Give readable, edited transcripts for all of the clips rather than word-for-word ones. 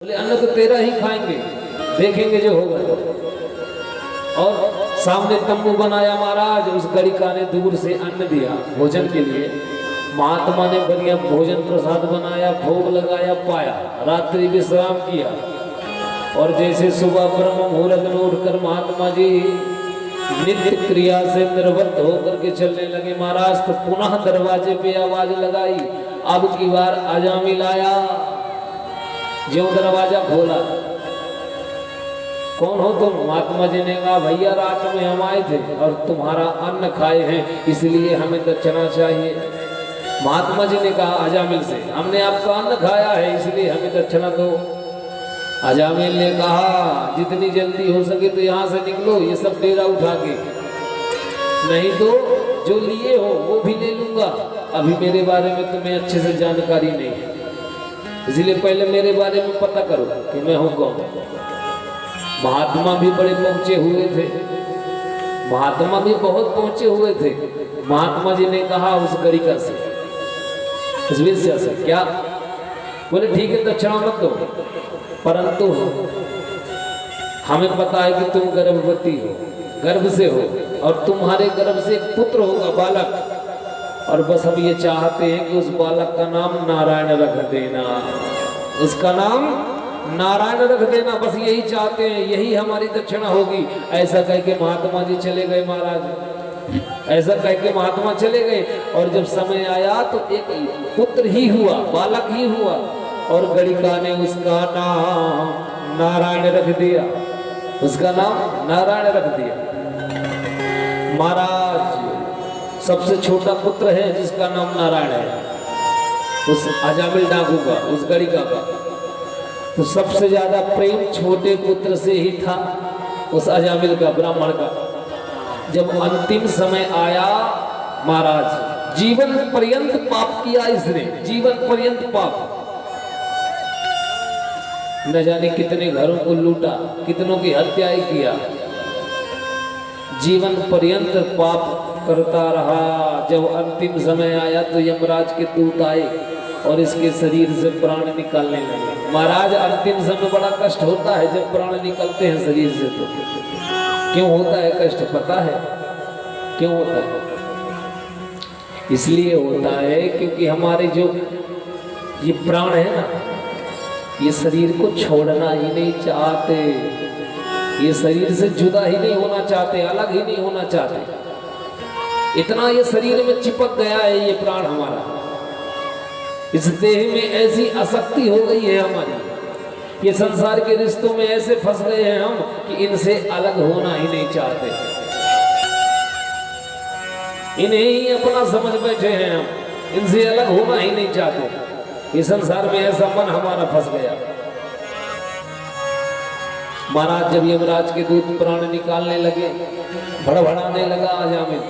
बोले अन्न तो तेरा ही खाएंगे, देखेंगे जो होगा तो। और सामने तंबू बनाया महाराज, उस गड़िका ने दूर से अन्न दिया भोजन के लिए। महात्मा ने बढ़िया भोजन प्रसाद बनाया, भोग लगाया, पाया, रात्रि विश्राम किया। और जैसे सुबह ब्रह्म मुहूर्त में उठकर महात्मा जी नित्य क्रिया से निर्वृत्त होकर के चलने लगे महाराज, तो पुनः दरवाजे पे आवाज लगाई, अब की बार अजामिल आया। जो दरवाजा खोला, कौन हो तुम? महात्मा जी ने कहा भैया रात में हम आए थे और तुम्हारा अन्न खाए हैं, इसलिए हमें दक्षिणा चाहिए। महात्मा जी ने कहा अजामिल से, हमने आपका अन्न खाया है इसलिए हमें दक्षिणा दो। अजामिल ने कहा जितनी जल्दी हो सके तो यहाँ से निकलो, ये सब डेरा उठा के, नहीं तो जो लिए हो वो भी ले लूंगा। अभी मेरे बारे में तुम्हें अच्छे से जानकारी नहीं है, इसलिए पहले मेरे बारे में पता करो कि मैं हूं कौन। महात्मा भी बड़े पहुंचे हुए थे, महात्मा भी बहुत पहुंचे हुए थे। महात्मा जी ने कहा उस गड़िका से, उस वेश्या से, क्या? बोले ठीक है दक्षिणा मत दो, परंतु हमें पता है कि तुम गर्भवती हो, गर्भ से हो, और तुम्हारे गर्भ से एक पुत्र होगा, बालक, और बस हम ये चाहते हैं कि उस बालक का नाम नारायण रख देना, उसका नाम नारायण रख देना, बस यही चाहते हैं, यही हमारी दक्षिणा होगी। ऐसा कह के महात्मा जी चले गए महाराज, ऐसा कह के महात्मा चले गए। और जब समय आया तो एक पुत्र ही हुआ, बालक ही हुआ, और गड़िका ने उसका नाम नारायण रख दिया, उसका नाम नारायण रख दिया। महाराज सबसे छोटा पुत्र है जिसका नाम नारायण है, उस अजामिल डाकू का, उस गड़िका का। तो सबसे ज्यादा प्रेम छोटे पुत्र से ही था, उस अजामिल का, ब्राह्मण का। जब अंतिम समय आया महाराज, जीवन पर्यंत पाप किया इसने, जीवन पर्यंत पाप, न जाने कितने घरों को लूटा, कितनों की हत्याएं किया, जीवन पर्यंत पाप करता रहा। जब अंतिम समय आया तो यमराज के दूत आए और इसके शरीर से प्राण निकालने लगे। महाराज अंतिम समय बड़ा कष्ट होता है जब प्राण निकलते हैं शरीर से। तो क्यों होता है कष्ट पता है? क्यों होता है? इसलिए होता है क्योंकि हमारे जो ये प्राण है ना, ये शरीर को छोड़ना ही नहीं चाहते, ये शरीर से जुदा ही नहीं होना चाहते, अलग ही नहीं होना चाहते। इतना ये शरीर में चिपक गया है ये प्राण हमारा, इस देह में ऐसी आसक्ति हो गई है हमारी, ये संसार के रिश्तों में ऐसे फंस गए हैं हम कि इनसे अलग होना ही नहीं चाहते, इन्हें ही अपना समझ बैठे हैं हम, इनसे अलग होना ही नहीं चाहते। ये संसार में ऐसा मन हमारा फंस गया। महाराज जब यमराज के दूत प्राण निकालने लगे, भड़बड़ाने लगा अजामिल,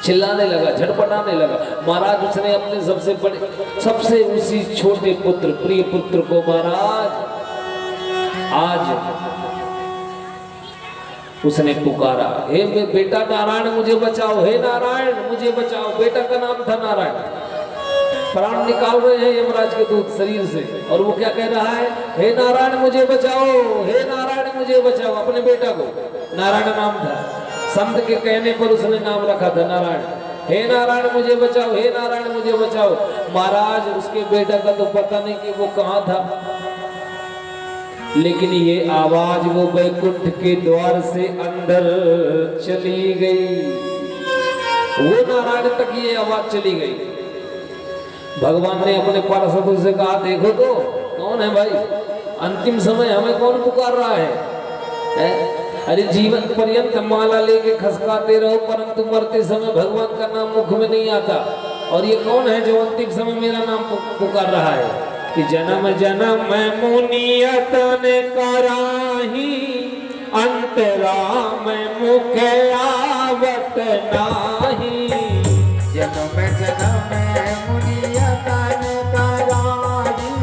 चिल्लाने लगा, झटपटाने लगा। महाराज उसने अपने सबसे बड़े, सबसे उसी छोटे पुत्र, प्रिय पुत्र को महाराज आज उसने पुकारा, हे बेटा नारायण मुझे बचाओ, हे नारायण मुझे बचाओ। बेटा का नाम था नारायण। प्राण निकाल रहे हैं यमराज के दूत शरीर से, और वो क्या कह रहा है? हे नारायण मुझे बचाओ, हे नारायण मुझे बचाओ। अपने बेटा को, नारायण नाम था, संत के कहने पर उसने नाम रखा था नारायण। हे नारायण मुझे बचाओ, हे नारायण मुझे बचाओ। महाराज उसके बेटा का तो पता नहीं कि वो कहाँ था, लेकिन ये आवाज वो वैकुंठ के द्वार से अंदर चली गई, वो नारायण तक ये आवाज चली गई। भगवान ने अपने पार्षदों से कहा देखो तो कौन है भाई, अंतिम समय हमें कौन पुकार रहा है? अरे जीवन पर्यंत माला लेके खसकाते रहो, परंतु मरते समय भगवान का नाम मुख में नहीं आता। और ये कौन है जो अंतिम समय मेरा नाम पुकार रहा है कि जन्म जन्म मैं मुनियतन कराही, अंतरा मैं मुख आवत नाही। जन्म जन्म मुनियतन कराही,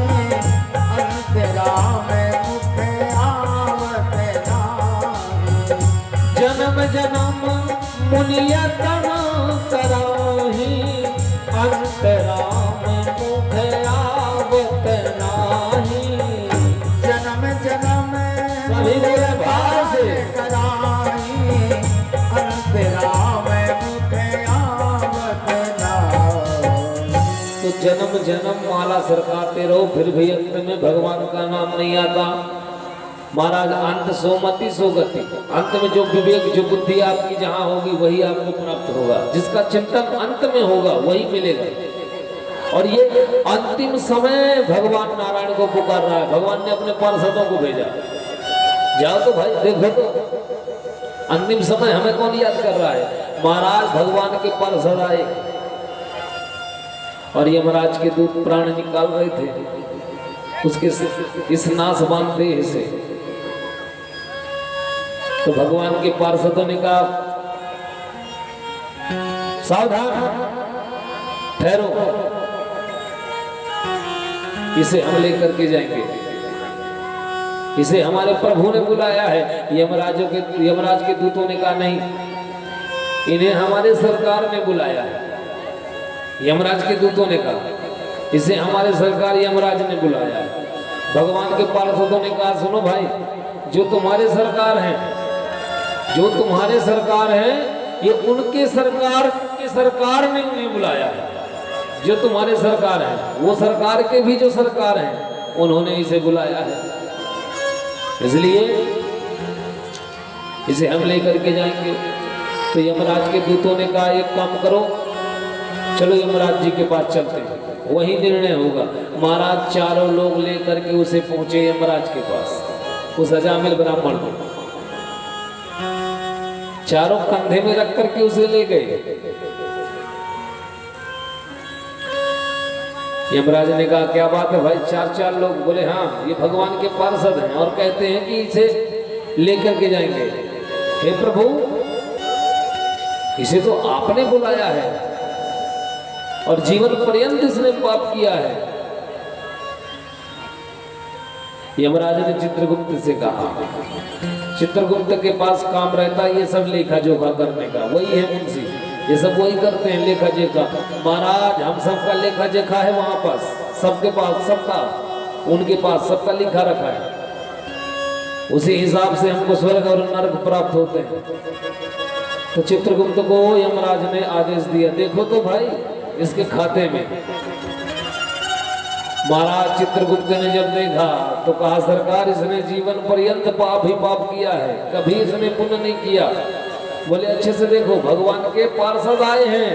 अंतरा में मुख आवत नाही। जन्म जन्म मुनियतन कराही, अंतरा में मुख आवत नाही। विघ्न भास कराई अंतरा में मुखे आवत नाई। तो जन्म जन्म माला सरकाते रहो फिर भी अंत में भगवान का नाम नहीं आता। महाराज अंत सोमति सोगति, अंत में जो विवेक जो बुद्धि आपकी जहां होगी वही आपको प्राप्त होगा। जिसका चिंतन अंत में होगा वही मिलेगा। और ये अंतिम समय भगवान नारायण को पुकार रहा है। भगवान ने अपने पार्षदों को भेजा, जाओ तो भाई देखो तो अंतिम समय हमें कौन याद कर रहा है। महाराज भगवान के पार्षद आए और यमराज के दूत प्राण निकाल रहे थे उसके इस नाश बांधते से। तो भगवान के पार्षदों ने कहा सावधान ठहरो, इसे हम लेकर के जाएंगे। इसे हमारे प्रभु ने बुलाया है। यमराज के दूतों ने कहा नहीं, इन्हें हमारे सरकार ने बुलाया है। यमराज के दूतों ने कहा इसे हमारे सरकार यमराज ने बुलाया है। भगवान के पार्षदों ने कहा सुनो भाई, जो तुम्हारे सरकार हैं ये उनके सरकार ने उन्हें बुलाया है। जो तुम्हारे सरकार हैं वो सरकार के भी जो सरकार हैं उन्होंने इसे बुलाया है, इसलिए इसे हम लेकर के जाएंगे। तो यमराज के दूतों ने कहा एक काम करो, चलो यमराज जी के पास चलते हैं, वही निर्णय होगा। महाराज चारों लोग लेकर के उसे पहुंचे यमराज के पास, उस अजामिल ब्राह्मण को चारों कंधे में रख करके उसे ले गए। यमराज ने कहा क्या बात है भाई, चार लोग? बोले हाँ, ये भगवान के पार्षद हैं और कहते हैं कि इसे लेकर के जाएंगे। हे प्रभु, इसे तो आपने बुलाया है और जीवन पर्यंत इसने पाप किया है। यमराज ने चित्रगुप्त से कहा, चित्रगुप्त के पास काम रहता है ये सब लेखा जोखा करने का, वही है मुंशी, ये सब वही करते हैं लेखा जोखा। महाराज हम सबका लेखा जोखा है वहां पास, सबके पास, सबका उनके पास सबका लिखा रखा है। उसी हिसाब से हमको स्वर्ग और नरक प्राप्त होते हैं। तो चित्रगुप्त को यमराज ने आदेश दिया, देखो तो भाई इसके खाते में। महाराज चित्रगुप्त ने जब देखा तो कहा सरकार, इसने जीवन पर्यंत पाप ही पाप किया है, कभी इसने पुण्य नहीं किया। बोले अच्छे से देखो, भगवान के पार्षद आए हैं,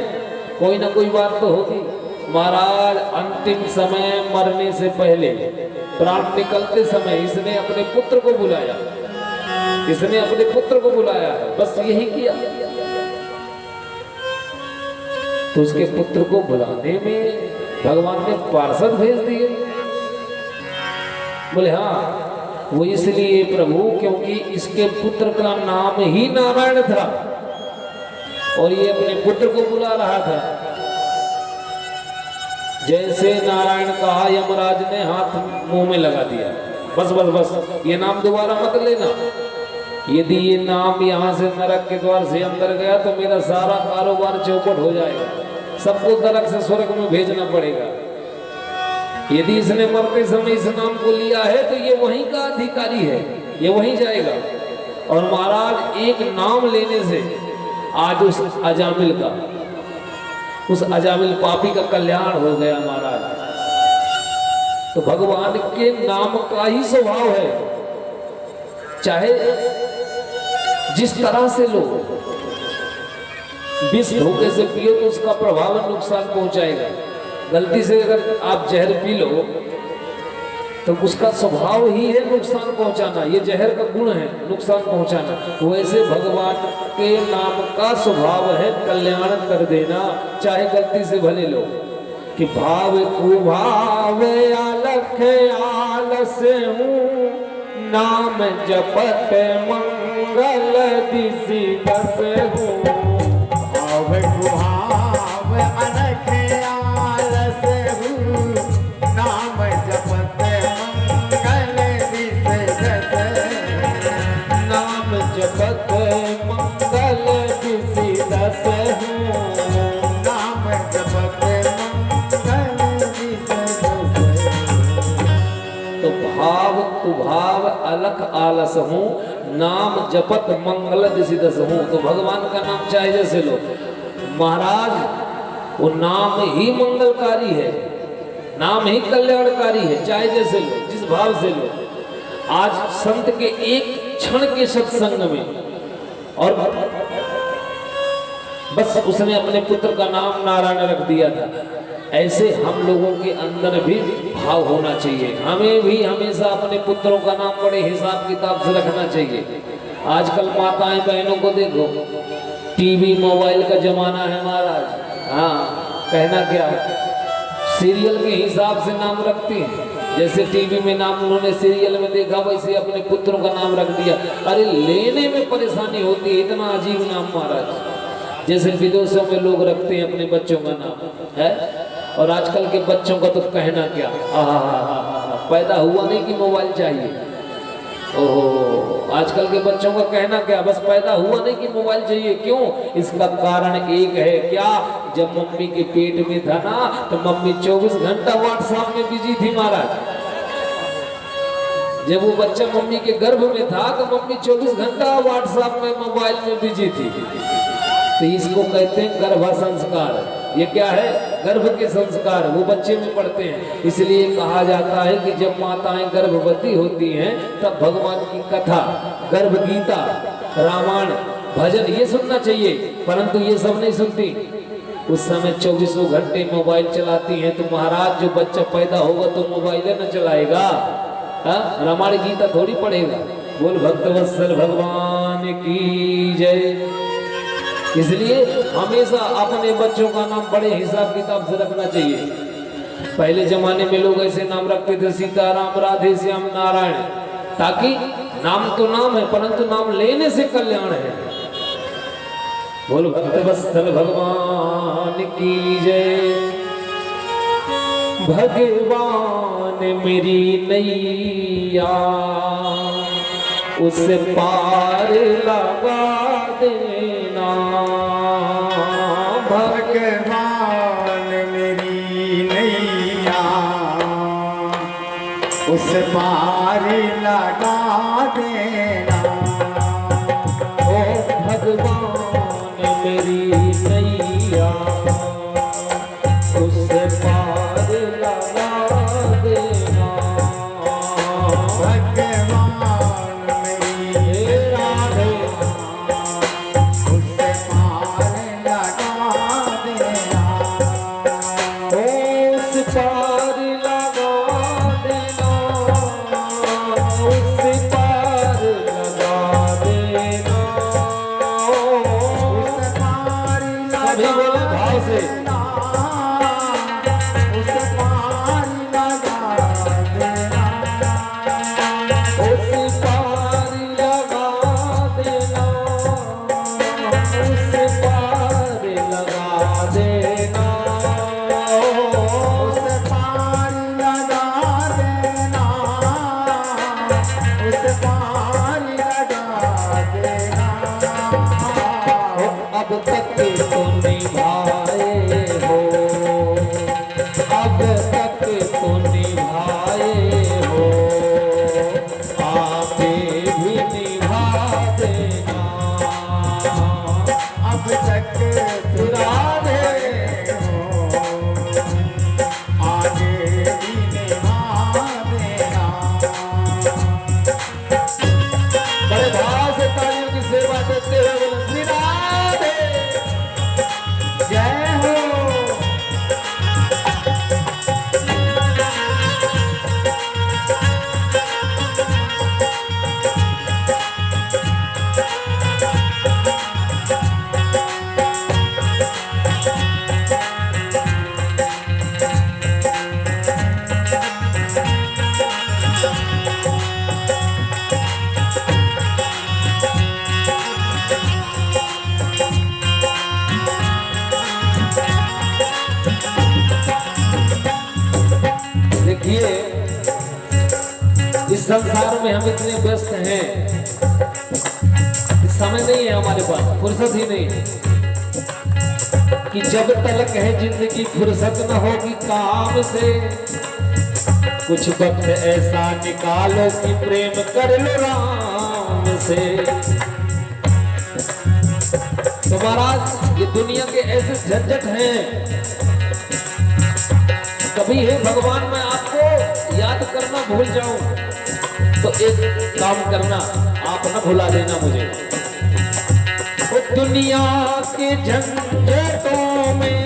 कोई ना कोई बात तो होगी। महाराज अंतिम समय मरने से पहले, प्राण निकलते समय इसने अपने पुत्र को बुलाया, इसने अपने पुत्र को बुलाया है, बस यही किया। तो उसके पुत्र को बुलाने में भगवान ने पार्षद भेज दिए। बोले हाँ, वो इसलिए प्रभु क्योंकि इसके पुत्र का नाम ही नारायण था और ये अपने पुत्र को बुला रहा था। जैसे नारायण कहा, यमराज ने हाथ मुंह में लगा दिया, बस बस बस, ये नाम दोबारा मत लेना। यदि ये नाम यहाँ से नरक के द्वार से अंदर गया तो मेरा सारा कारोबार चौपट हो जाएगा, सबको नरक से स्वर्ग में भेजना पड़ेगा। यदि इसने मरते समय इस नाम को लिया है तो ये वहीं का अधिकारी है, ये वहीं जाएगा। और महाराज एक नाम लेने से आज उस अजामिल पापी का कल्याण हो गया महाराज। तो भगवान के नाम का ही स्वभाव है, चाहे जिस तरह से लो, विष धोखे से पियो तो उसका प्रभाव नुकसान पहुंचाएगा। गलती से अगर आप जहर पी लो तो उसका स्वभाव ही है नुकसान पहुंचाना, ये जहर का गुण है नुकसान पहुंचाना। वैसे भगवान के नाम का स्वभाव है कल्याण कर देना, चाहे गलती से भले लो। कि भाव कुभाव अलख आलस हूँ, नाम जपत मंगल दिशि दस हूँ। भाव कुभाव अलख आलस हूँ, नाम जपत मंगल दिशि दस। नाम जपत मंगल दिशि दस हूँ। नाम जपत मंगल दिशि दस। तो भाव भाव कुभाव अलख आलस हूँ, नाम जपत मंगल दिशि दस हूँ। तो भगवान का नाम चाहे जैसे लो महाराज, वो नाम ही मंगलकारी है, नाम ही कल्याणकारी है, चाहे जैसे लो, जिस भाव से लो। आज संत के एक क्षण के सत्संग में और बस उसने अपने पुत्र का नाम नारायण रख दिया था। ऐसे हम लोगों के अंदर भी भाव होना चाहिए, हमें भी हमेशा अपने पुत्रों का नाम बड़े हिसाब किताब से रखना चाहिए। आजकल माताएं बहनों को देखो, टीवी मोबाइल का जमाना है महाराज। हाँ, कहना क्या है, सीरियल के हिसाब से नाम रखती हैं। जैसे टीवी में नाम उन्होंने सीरियल में देखा, वैसे अपने पुत्रों का नाम रख दिया। अरे लेने में परेशानी होती है, इतना अजीब नाम महाराज। जैसे विदेशों में लोग रखते हैं अपने बच्चों का नाम है, और आजकल के बच्चों का तो कहना क्या, पैदा हुआ नहीं कि मोबाइल चाहिए। ओहो, आजकल के बच्चों का कहना क्या, बस पैदा हुआ नहीं कि मोबाइल चाहिए। क्यों? इसका कारण एक है, क्या, जब मम्मी के पेट में था ना, तो मम्मी 24 घंटा व्हाट्सएप में बिजी थी महाराज। जब वो बच्चा मम्मी के गर्भ में था तो मम्मी 24 घंटा व्हाट्सएप में मोबाइल में बिजी थी। तो इसको कहते हैं गर्भ संस्कार। ये क्या है? गर्भ के संस्कार, वो बच्चे में पड़ते हैं। इसलिए कहा जाता है कि जब माताएं गर्भवती होती हैं तब भगवान की कथा, गर्भ गीता, रामायण, भजन ये सुनना चाहिए, परंतु ये सब नहीं सुनती। उस समय 24 घंटे मोबाइल चलाती हैं। तो महाराज, जो बच्चा पैदा होगा तो मोबाइल न चलाएगा, रामायण गीता थोड़ी पढ़ेगा। बोल भक्तवत्सल भगवान की जय। इसलिए हमेशा अपने बच्चों का नाम बड़े हिसाब किताब से रखना चाहिए। पहले जमाने में लोग ऐसे नाम रखते थे, सीताराम, राधे श्याम, नारायण, ताकि नाम तो नाम है परंतु नाम लेने से कल्याण है। बोल भक्तवत्सल भगवान की जय। भगवान मेरी नैया उस पार लगा देना, भगवान मेरी नैया उस पार लगा देना। ओ भगवान मेरी नैया उस पार लगा देना। भगवान मेरी राधे उस पार लगा देना। उस पार लगा देना, उस पार लगा देना। उस पार सभी बोले भाव से। उस पार लगा देना। उस पार लगा देना, उस पार लगा देना। उस पार लगा देना। उस पार लगा देना। अब तक तो निभाए हो, अब तक तो निभाए हो, आगे भी निभा देना। अब तक राधे हो, आगे भी निभा देना। बड़े भाव से तालियों की सेवा देते हुए बोले श्री राधे जय हो। देखिए, इस संसार में हम इतने व्यस्त हैं कि समय नहीं है हमारे पास, फुर्सत ही नहीं है कि जब तलक है जिंदगी फुर्सत न होगी काम से। कुछ वक्त ऐसा निकालो कि प्रेम कर लो राम से। तो महाराज ये दुनिया के ऐसे झंझट हैं, कभी है भगवान मैं आपको याद करना भूल जाऊं तो एक काम करना, आप न भुला देना मुझे। वो दुनिया के झंझटों में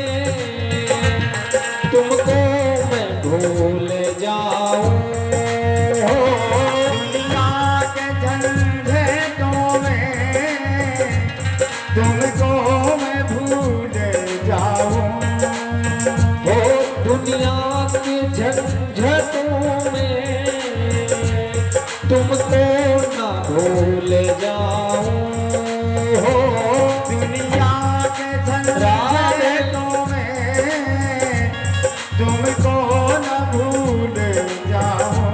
तुमको मैं भूल जाऊं, दुनिया के झंझटों में तुमको मैं भूल जाऊं। वो दुनिया के झंझटों में तुमको ना भूल जाऊं, दुनिया के झंझटों में तुमको न भूल जाऊं।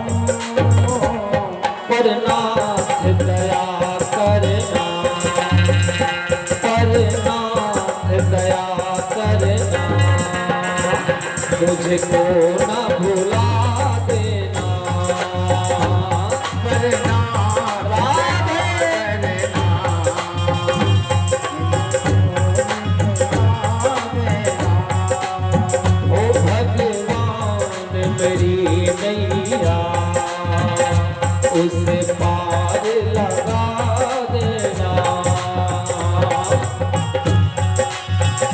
पर नाथ दया करना, पर नाथ दया करना, मुझको ना भुला देना। पर नाथ ओ भगवान मेरी नैया उसे पार लगा देना।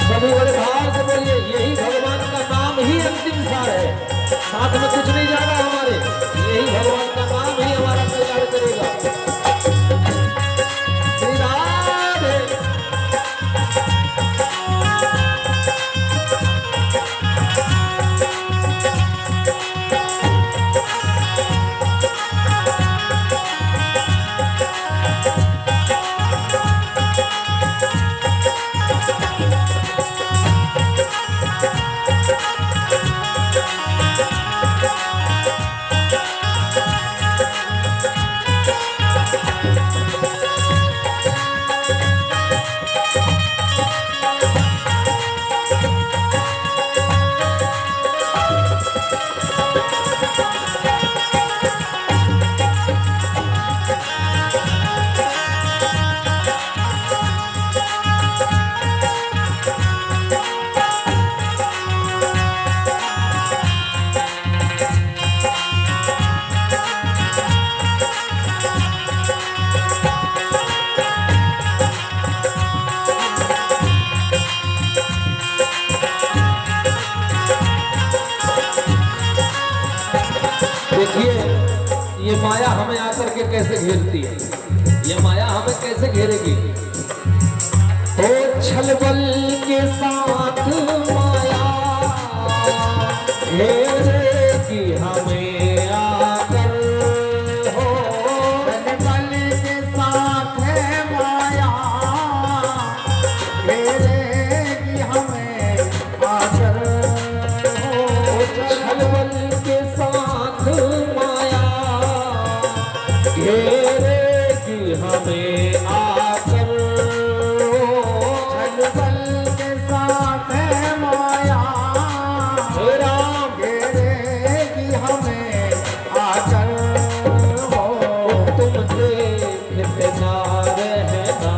सभी बड़े भाव से बोलिए, यही भगवान का नाम ही अंतिम सार है, साथ में कुछ नहीं जाना हमारे, यही भगवान का नाम ही हमारा कल्याण करेगा। श्री राधे। देखिए ये माया हमें आकर के कैसे घेरती है, ये माया हमें कैसे घेरेगी। तो छलबल के साथ माया घेरेगी हमें आकर, हो बल के साथ है माया घेरेगी हमें आकर। छलबल के साथ माया घेरेगी हमें आकर, छलबल के साथ है माया हे राम घेरेगी हमें आकर। तुम देखते ना रहना,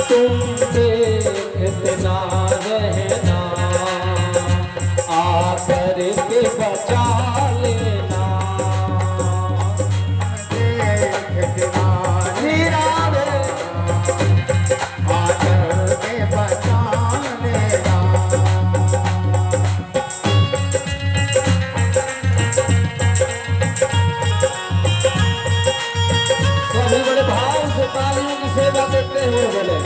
तुम देखते ना रहना, आकर के बचा लेना। देखना श्री राधे। आकर के बचा लेना। सभी बड़े भाव से तालियों की सेवा करते हुए बोले,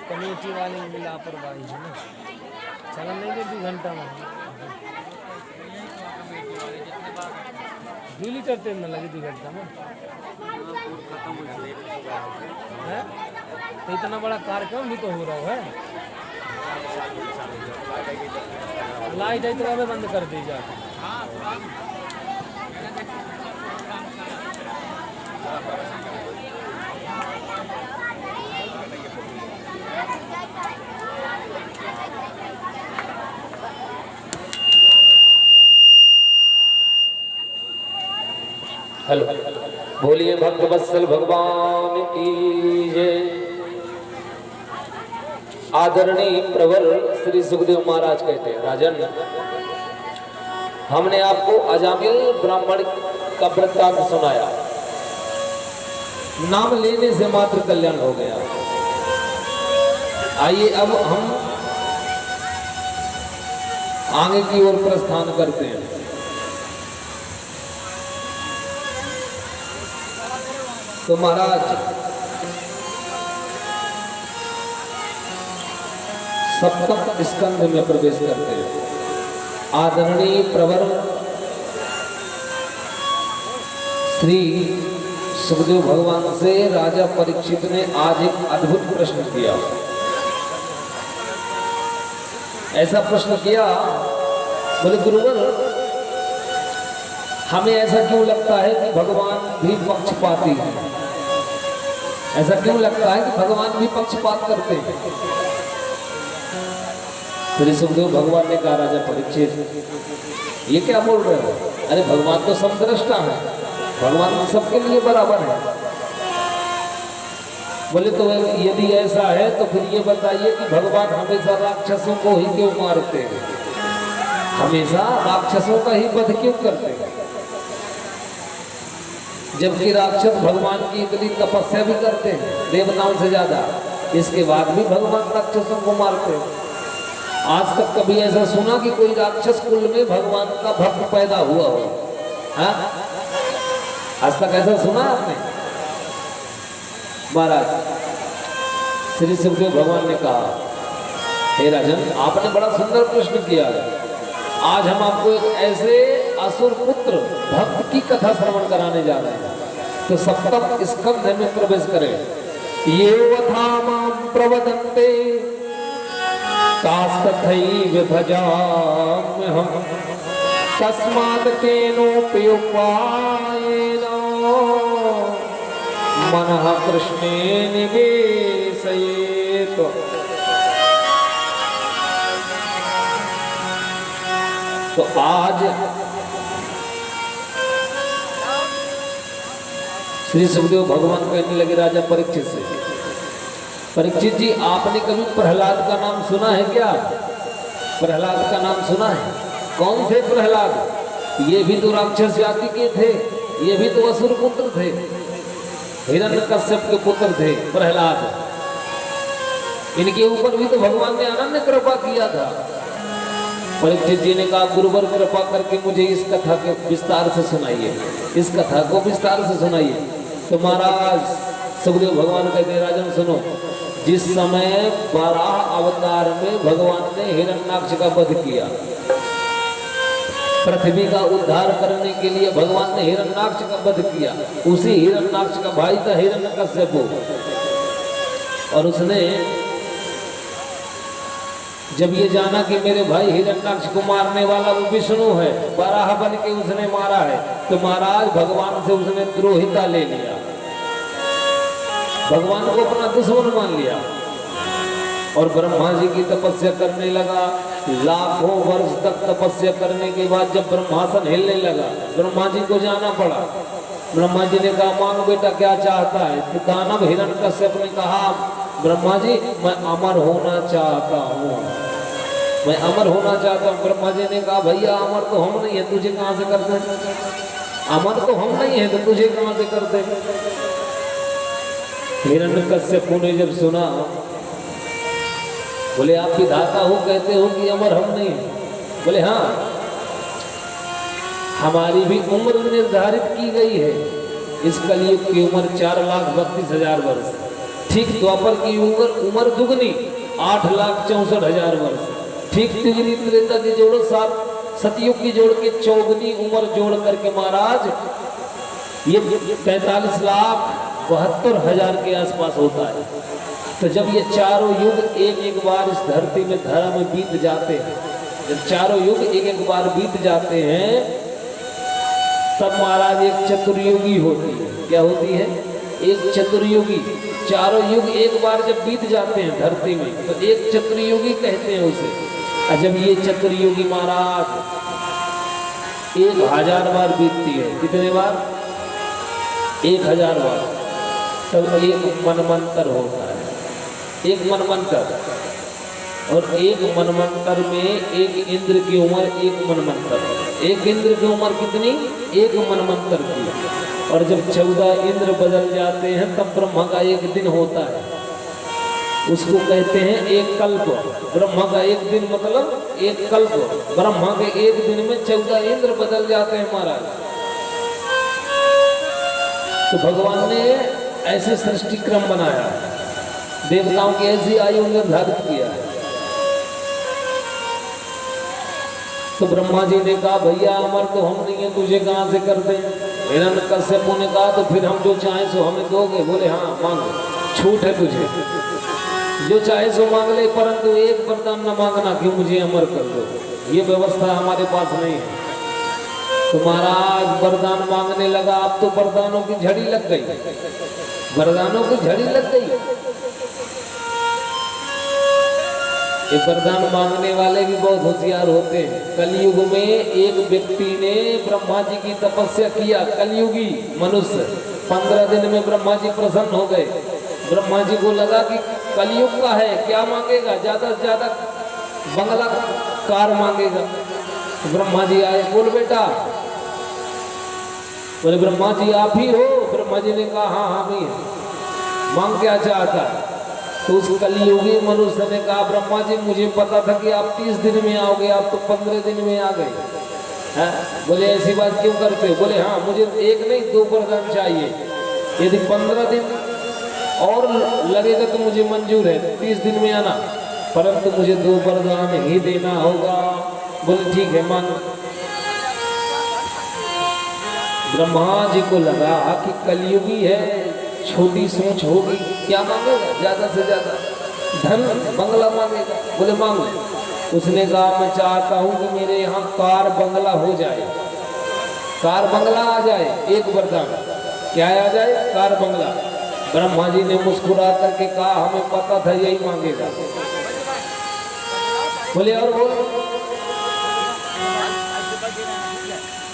कमेटी वाले में भी लापरवाही है ना, चलन नहीं दे 2 घंटा में। 2 लीटर तेल में लगी थी घंटा में हैं? तो इतना बड़ा कार्यक्रम भी तो हो रहा है। लाइट इतना में बंद कर दी जाए। हेलो, बोलिए भक्त वत्सल भगवान की जय। आदरणीय प्रवर श्री सुखदेव महाराज कहते हैं, राजन हमने आपको अजामिल ब्राह्मण का वृत्तांत सुनाया, नाम लेने से मात्र कल्याण हो गया। आइए अब हम आगे की ओर प्रस्थान करते हैं। तो महाराज सप्तम स्कंध में प्रवेश करते हैं। आदरणीय प्रवर श्री सुखदेव भगवान से राजा परीक्षित ने आज एक अद्भुत प्रश्न किया। ऐसा प्रश्न किया, बोले गुरुवर हमें ऐसा क्यों लगता है कि भगवान भी पक्षपाती हैं? ऐसा क्यों लगता है कि भगवान भी पक्षपात करते हैं? श्री सुखदेव भगवान ने कहा, राजा परीक्षित ये क्या बोल रहे हो? अरे भगवान तो समदृष्टा है, भगवान सबके लिए बराबर है। बोले तो यदि ऐसा है तो फिर ये बताइए कि भगवान हमेशा राक्षसों को ही क्यों मारते हैं, हमेशा राक्षसों का ही वध क्यों करते हैं, जबकि राक्षस भगवान की इतनी तपस्या भी करते हैं देवताओं से ज्यादा, इसके बाद भी भगवान राक्षसों को मारते हैं। आज तक कभी ऐसा सुना कि कोई राक्षस कुल में भगवान का भक्त पैदा हुआ हो? हाँ, आज तक ऐसा सुना आपने? महाराज श्री सुखदेव भगवान ने कहा, हे राजन आपने बड़ा सुंदर प्रश्न किया है। आज हम आपको एक ऐसे असुर पुत्र भक्त की कथा श्रवण कराने जा रहे हैं। तो सप्तम स्कंध में प्रवेश करें। ये वथा मां प्रवदन्ते तास्तथैव भजाम्यहम् तस्मात् केनोपि उपायेन मनः कृष्णे निवेशयेत्। तो आज श्री सुखदेव भगवान कहने लगे राजा परीक्षित से, परीक्षित जी आपने कभी प्रहलाद का नाम सुना है क्या? प्रहलाद का नाम सुना है? कौन थे प्रहलाद? ये भी तो राक्षस जाति के थे, ये भी तो असुर पुत्र थे, हिरण्यकश्यप के पुत्र थे प्रहलाद। इनके ऊपर भी तो भगवान ने अनन्य कृपा किया था। परीक्षित जी ने कहा, गुरुवर कृपा करके मुझे इस कथा के विस्तार से सुनाइए, इस कथा को विस्तार से सुनाइए। तो महाराज सुखदेव भगवान कहते, राजन सुनो, जिस समय वराह अवतार में भगवान ने हिरण्याक्ष का वध किया, पृथ्वी का उद्धार करने के लिए भगवान ने हिरण्याक्ष का वध किया। उसी हिरण्याक्ष का भाई था हिरण्यकश्यप, और उसने जब ये जाना कि मेरे भाई हिरण्याक्ष को मारने वाला वो विष्णु है, वराह बन के उसने मारा है, तो महाराज भगवान से उसने द्रोहिता ले लिया, भगवान को अपना दुश्मन मान लिया और ब्रह्मा जी की तपस्या करने लगा। लाखों वर्ष तक तपस्या करने के बाद जब ब्रह्मासन हिलने लगा, ब्रह्मा जी को जाना पड़ा। ब्रह्मा जी ने कहा, मांग बेटा क्या चाहता है? तो दानव हिरण्यकश्यप ने कहा, ब्रह्मा जी मैं अमर होना चाहता हूँ, मैं अमर होना चाहता हूँ। ब्रह्मा जी ने कहा, भैया अमर तो हम नहीं है, तुझे कहाँ से कर दे? अमर तो हम नहीं है तो तुझे कहाँ से कर दे? हिरण्यकश्यप ने जब सुना, बोले आप विधाता हो, कहते हो कि अमर हम नहीं है? बोले हाँ, हमारी भी उम्र निर्धारित की गई है। इस कलयुग की उम्र 4,32,000 वर्ष, ठीक द्वापर की उम्र दुगनी 8,64,000 वर्ष, ठीक तिगनी त्रेता की जोड़ो सतयुग की जोड़ के चौगुनी उम्र जोड़ करके महाराज ये 43,72,000 के आसपास होता है। तो जब ये चारों युग एक एक बार इस धरती में धर्म बीत जाते हैं, जब चारों युग एक एक बार बीत जाते हैं, तब महाराज एक चतुर्युगी होती है। क्या होती है? एक चतुर्युगी। चारों युग एक बार जब बीत जाते हैं धरती में, तो एक चतुर्युगी कहते हैं उसे। और जब ये चतुर्युगी महाराज 1000 बार बीतती है, कितने बार? 1000 बार, तब एक मनमंत्र होता है। एक मनमंत्र, और एक मनमंत्र में एक इंद्र की उम्र एक मनमंत्र। एक इंद्र की उम्र कितनी? एक मनमंत्र की। और जब 14 इंद्र बदल जाते हैं तब ब्रह्मा का एक दिन होता है, उसको कहते हैं एक कल्प। ब्रह्मा का एक दिन मतलब एक कल्प। ब्रह्मा के एक दिन में 14 इंद्र बदल जाते हैं महाराज। तो भगवान ने ऐसे सृष्टि क्रम बनाया है, देवताओं की ऐसी आयु निर्धारित किया है। तो ब्रह्मा जी ने कहा भैया अमर तो हम नहीं है, तुझे कहां से कर दें? हिरण्यकश्यप ने कहा तो फिर हम जो चाहे सो हमें दोगे? बोले हाँ मांगो, छूट है तुझे, जो चाहे सो मांग ले, परंतु एक वरदान न मांगना कि मुझे अमर कर दो, ये व्यवस्था हमारे पास नहीं है। तो महाराज वरदान मांगने लगा। अब तो वरदानों की झड़ी लग गई, वरदानों की झड़ी लग गई। ये वरदान मांगने वाले भी बहुत होशियार होते हैं। कलयुग में एक व्यक्ति ने ब्रह्मा जी की तपस्या किया, कलयुगी मनुष्य। 15 दिन में ब्रह्मा जी प्रसन्न हो गए। ब्रह्मा जी को लगा कि कलयुग का है, क्या मांगेगा? ज्यादा से ज्यादा बंगला कार मांगेगा। तो ब्रह्मा जी आए, बोल बेटा। बोले ब्रह्मा जी आप ही हो? ब्रह्मा जी ने कहा हाँ हम ही हैं, मांग क्या चाहता है? तो उस कलयुगी मनुष्य ने कहा ब्रह्मा जी मुझे पता था कि आप 30 दिन में आओगे, आप तो 15 दिन में आ गए हैं। बोले ऐसी बात क्यों करते हो? बोले हाँ मुझे एक नहीं 2 वरदान चाहिए। यदि 15 दिन और लगेगा तो मुझे मंजूर है, 30 दिन में आना, परंतु मुझे 2 वरदान ही देना होगा। बोले ठीक है मांग। ब्रह्मा जी को लगा कि कलयुगी है, छोटी सोच होगी, क्या मांगेगा? ज्यादा से ज्यादा धन बंगला मांगेगा। बोले मांग। उसने कहा मैं चाहता हूं कि मेरे यहाँ कार बंगला हो जाए, कार बंगला आ जाए। एक वरदान क्या आ जाए? कार बंगला। ब्रह्मा जी ने मुस्कुरा करके कहा हमें पता था यही मांगेगा। बोले और बोलो,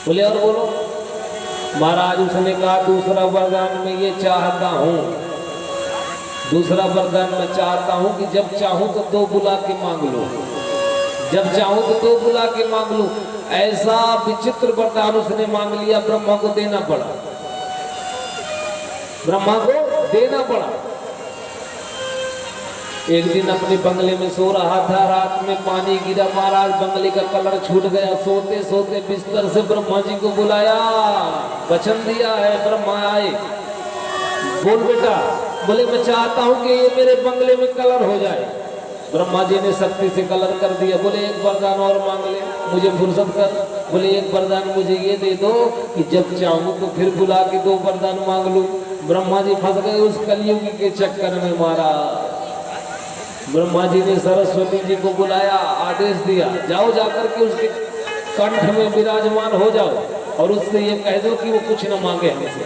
बोले और बोलो। महाराज उसने कहा दूसरा वरदान मैं ये चाहता हूँ, दूसरा वरदान मैं चाहता हूँ कि जब चाहूँ तो 2 बुला के मांग लो, जब चाहूँ तो 2 बुला के मांग लो। ऐसा विचित्र वरदान उसने मांग लिया, ब्रह्मा को देना पड़ा, ब्रह्मा को देना पड़ा। एक दिन अपने बंगले में सो रहा था, रात में पानी गिरा, महाराज बंगले का कलर छूट गया। सोते सोते बिस्तर से ब्रह्मा जी को बुलाया, वचन दिया है। ब्रह्मा आए, बोल बेटा। बोले मैं चाहता हूं कि ये मेरे बंगले में कलर हो जाए। ब्रह्मा जी ने शक्ति से कलर कर दिया। बोले एक वरदान और मांग ले, मुझे फुर्सत कर। बोले एक वरदान मुझे ये दे दो कि जब चाहूं तो फिर बुला के 2 वरदान मांग लूं। ब्रह्मा जी फंस गए उस कलयुगी के चक्कर में महाराज। ब्रह्मा जी ने सरस्वती जी को बुलाया, आदेश दिया जाओ जाकर के उसके कंठ में विराजमान हो जाओ और उससे ये कह दो कि वो कुछ न मांगे हमसे।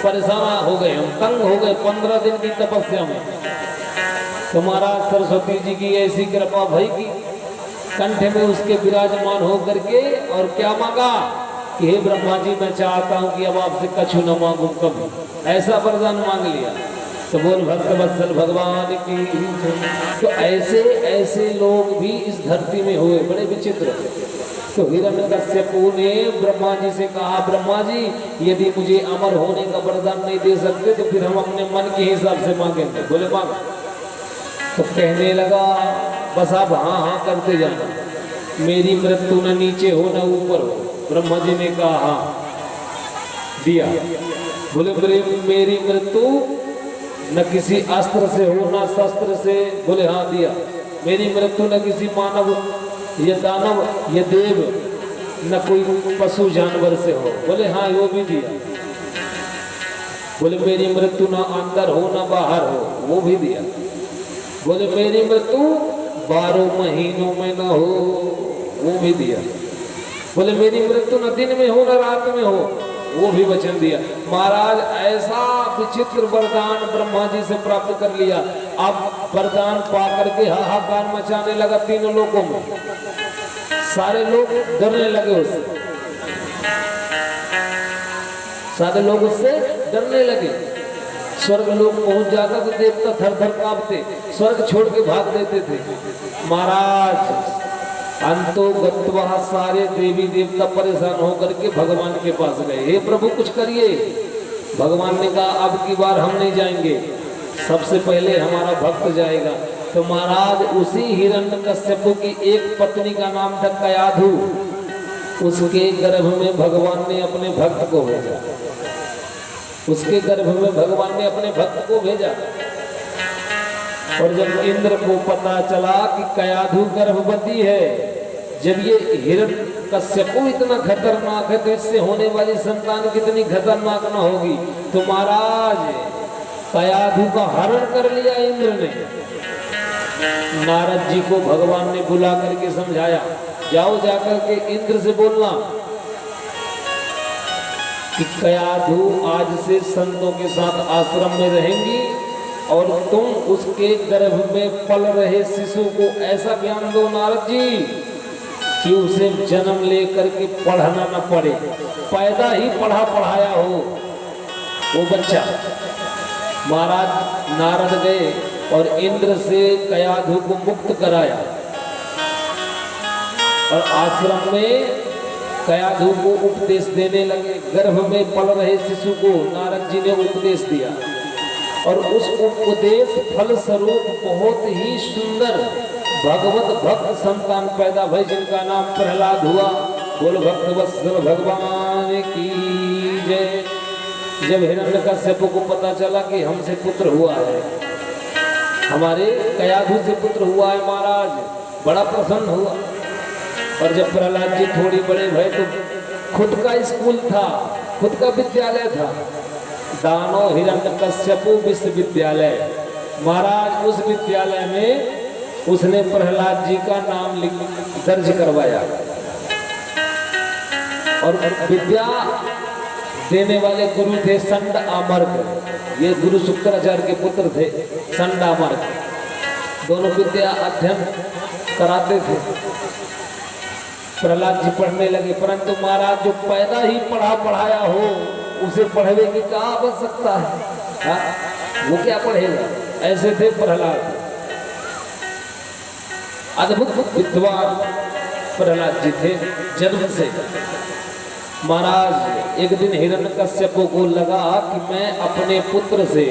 परेशान हो गए, हम तंग हो गए 15 दिन की तपस्या में। तो महाराज सरस्वती जी की ऐसी कृपा भई कि कंठ में उसके विराजमान हो करके और क्या मांगा कि हे ब्रह्मा जी मैं चाहता हूँ कि अब आपसे कछु न मांगू कभी। ऐसा वरदान मांग लिया। तो बोल भक्त वत्सल भगवान की। तो ऐसे ऐसे लोग भी इस धरती में हुए, बड़े विचित्र। तो हिरण्यकश्यप ने ब्रह्मा जी से कहा ब्रह्मा जी यदि मुझे अमर होने का वरदान नहीं दे सकते तो फिर हम अपने मन के हिसाब से मांगेंगे। बोले मांग। तो कहने लगा बस आप हाँ हाँ करते जाना, मेरी मृत्यु न नीचे हो न ऊपर हो। ब्रह्मा जी ने कहा हाँ, दिया। बोले मेरी मृत्यु न किसी अस्त्र से हो न शस्त्र से। बोले हाँ दिया। मेरी मृत्यु न किसी मानव या दानव या देव न कोई पशु जानवर से हो। बोले हाँ वो भी दिया। बोले मेरी मृत्यु न अंदर हो न बाहर हो, वो भी दिया। बोले मेरी मृत्यु 12 महीनों में न हो, वो भी दिया। बोले मेरी मृत्यु न दिन में हो न रात में हो, वो भी वचन दिया। महाराज ऐसा विचित्र वरदान ब्रह्मा जी से प्राप्त कर लिया। अब वरदान पा करके हाहाकार मचाने लगा तीनों लोगों में। सारे लोग डरने लगे उससे, सारे लोग उससे डरने लगे। स्वर्ग लोग पहुंच जाता तो देवता थर थर कांपते, स्वर्ग छोड़ के भाग देते थे। महाराज अंतो गत्वा सारे देवी देवता परेशान होकर के भगवान के पास गए। हे प्रभु कुछ करिए। भगवान ने कहा अब की बार हम नहीं जाएंगे, सबसे पहले हमारा भक्त जाएगा। तो महाराज उसी हिरण्यकश्यप की एक पत्नी का नाम था कयाधु, उसके गर्भ में भगवान ने अपने भक्त को भेजा। उसके गर्भ में भगवान ने अपने भक्त को भेजा। और जब इंद्र को पता चला कि कयाधु गर्भवती है, जब ये हिरण्यकश्यप इतना खतरनाक है तो इससे होने वाली संतान कितनी खतरनाक न होगी। तो महाराज कयाधु का हरण कर लिया इंद्र ने। नारद जी को भगवान ने बुला करके समझाया, जाओ जाकर के इंद्र से बोलना कि कयाधु आज से संतों के साथ आश्रम में रहेंगी और तुम उसके गर्भ में पल रहे शिशु को ऐसा ज्ञान दो नारद जी कि उसे जन्म लेकर के पढ़ना न पड़े, पैदा ही पढ़ा पढ़ाया हो वो बच्चा। महाराज नारद गए और इंद्र से कयाधु को मुक्त कराया और आश्रम में कयाधु को उपदेश देने लगे। गर्भ में पल रहे शिशु को नारद जी ने उपदेश दिया और उस उपदेश फल स्वरूप बहुत ही सुंदर भगवत भक्त संतान पैदा भई, जिनका नाम प्रहलाद हुआ। बोल भक्त वत्सल भगवान की जय। जब हिरण्यकश्यप को पता चला कि हमसे पुत्र हुआ है, हमारे कयाधु से पुत्र हुआ है, महाराज बड़ा प्रसन्न हुआ। और जब प्रहलाद जी थोड़ी बड़े भय तो खुद का स्कूल था, खुद का विद्यालय था, दानो हिरण्यकश्यप विश्वविद्यालय। महाराज उस विद्यालय में उसने प्रहलाद जी का नाम दर्ज करवाया और विद्या देने वाले गुरु थे संड आमर्क। ये गुरु शुक्राचार्य के पुत्र थे संड आमर्क। दोनों विद्या अध्ययन कराते थे। प्रहलाद जी पढ़ने लगे, परंतु महाराज जो पैदा ही पढ़ा पढ़ाया हो उसे पढ़ने की क्या आवश्यकता है? वो क्या पढ़ेगा? ऐसे थे प्रहलाद। अद्भुत विद्वान प्रहलाद जी थे जन्म से। महाराज एक दिन हिरण्यकश्यप को लगा कि मैं अपने पुत्र से